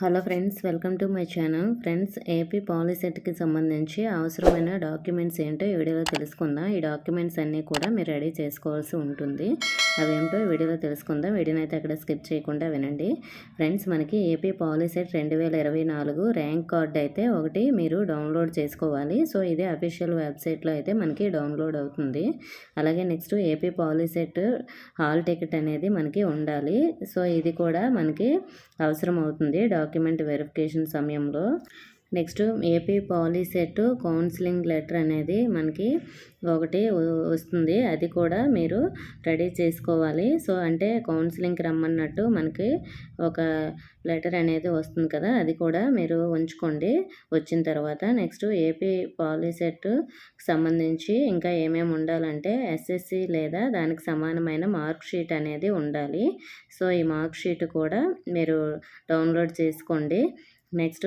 Hello friends, welcome to my channel. Friends, AP పాలిసెట్కి సంబంధించి అవసరమైన డాక్యుమెంట్స్ ఏంటో ఈ వీడియోలో తెలుసుకుందాం. ఈ డాక్యుమెంట్స్ అన్నీ కూడా మీరు రెడీ చేసుకోవాల్సి ఉంటుంది. అవేంటో ఈ వీడియోలో తెలుసుకుందాం. వీడియోని అయితే అక్కడ స్కిప్ చేయకుండా వినండి. ఫ్రెండ్స్, మనకి ఏపీ పాలిసెట్ 2024 ర్యాంక్ కార్డ్ అయితే ఒకటి మీరు డౌన్లోడ్ చేసుకోవాలి. సో ఇది అఫీషియల్ వెబ్సైట్లో అయితే మనకి డౌన్లోడ్ అవుతుంది. అలాగే next AP POLYCET hall ticket అనేది మనకి ఉండాలి. సో ఇది కూడా మనకి అవసరం అవుతుంది డాక్యుమెంట్ వెరిఫికేషన్ సమయంలో. Next AP POLYCET counselling letter అనేది మనకి ఒకటి వస్తుంది. అది కూడా మీరు రెడీ చేసుకోవాలి. సో అంటే కౌన్సిలింగ్కి రమ్మన్నట్టు మనకి ఒక లెటర్ అనేది వస్తుంది కదా, అది కూడా మీరు ఉంచుకోండి వచ్చిన తర్వాత. నెక్స్ట్ ఏపీ పాలిసెట్ సంబంధించి ఇంకా ఏమేమి ఉండాలంటే ఎస్ఎస్సి లేదా దానికి సమానమైన మార్క్ షీట్ అనేది ఉండాలి. సో ఈ మార్క్ షీట్ కూడా మీరు డౌన్లోడ్ చేసుకోండి. నెక్స్ట్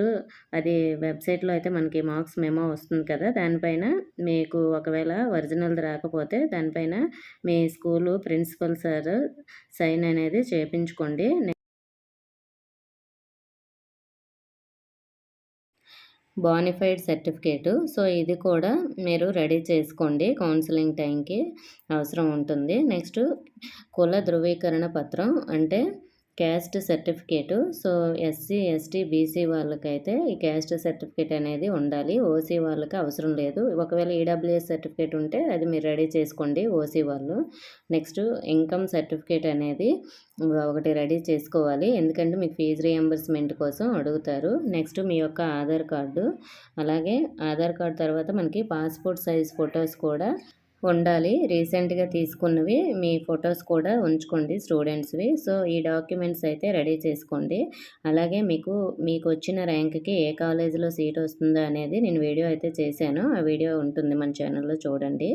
అది వెబ్సైట్లో అయితే మనకి మార్క్స్ మెమో వస్తుంది కదా, దానిపైన మీకు ఒకవేళ ఒరిజినల్ది రాకపోతే దానిపైన మీ స్కూలు ప్రిన్సిపల్ సార్ సైన్ అనేది చేయించుకోండి. బానిఫైడ్ సర్టిఫికేటు, సో ఇది కూడా మీరు రెడీ చేసుకోండి, కౌన్సిలింగ్ టైంకి అవసరం ఉంటుంది. నెక్స్ట్ కుల ధృవీకరణ పత్రం అంటే caste certificate. So SC ST BC వాళ్ళకైతే ఈ క్యాస్ట్ సర్టిఫికేట్ అనేది ఉండాలి. ఓసీ వాళ్ళకి అవసరం లేదు. ఒకవేళ ఈడబ్ల్యూఎస్ సర్టిఫికేట్ ఉంటే అది మీరు రెడీ చేసుకోండి ఓసీ వాళ్ళు. నెక్స్ట్ ఇన్కమ్ సర్టిఫికేట్ అనేది ఒకటి రెడీ చేసుకోవాలి, ఎందుకంటే మీకు ఫీజు రియంబర్స్మెంట్ కోసం అడుగుతారు. నెక్స్ట్ మీ యొక్క ఆధార్ కార్డు, అలాగే ఆధార్ కార్డు తర్వాత మనకి పాస్పోర్ట్ సైజ్ ఫొటోస్ కూడా ఉండాలి. రీసెంట్గా తీసుకున్నవి మీ ఫొటోస్ కూడా ఉంచుకోండి స్టూడెంట్స్వి. సో ఈ డాక్యుమెంట్స్ అయితే రెడీ చేసుకోండి. అలాగే మీకు వచ్చిన ర్యాంక్కి ఏ కాలేజీలో సీట్ వస్తుందో అనేది నేను వీడియో అయితే చేశాను. ఆ వీడియో ఉంటుంది మన ఛానల్లో, చూడండి.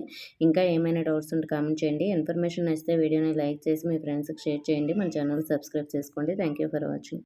ఇంకా ఏమైనా డౌట్స్ ఉంటే కామెంట్ చేయండి. ఇన్ఫర్మేషన్ నచ్చితే వీడియోని లైక్ చేసి మీ ఫ్రెండ్స్కి షేర్ చేయండి. మన ఛానల్ సబ్స్క్రైబ్ చేసుకోండి. Thank you for watching.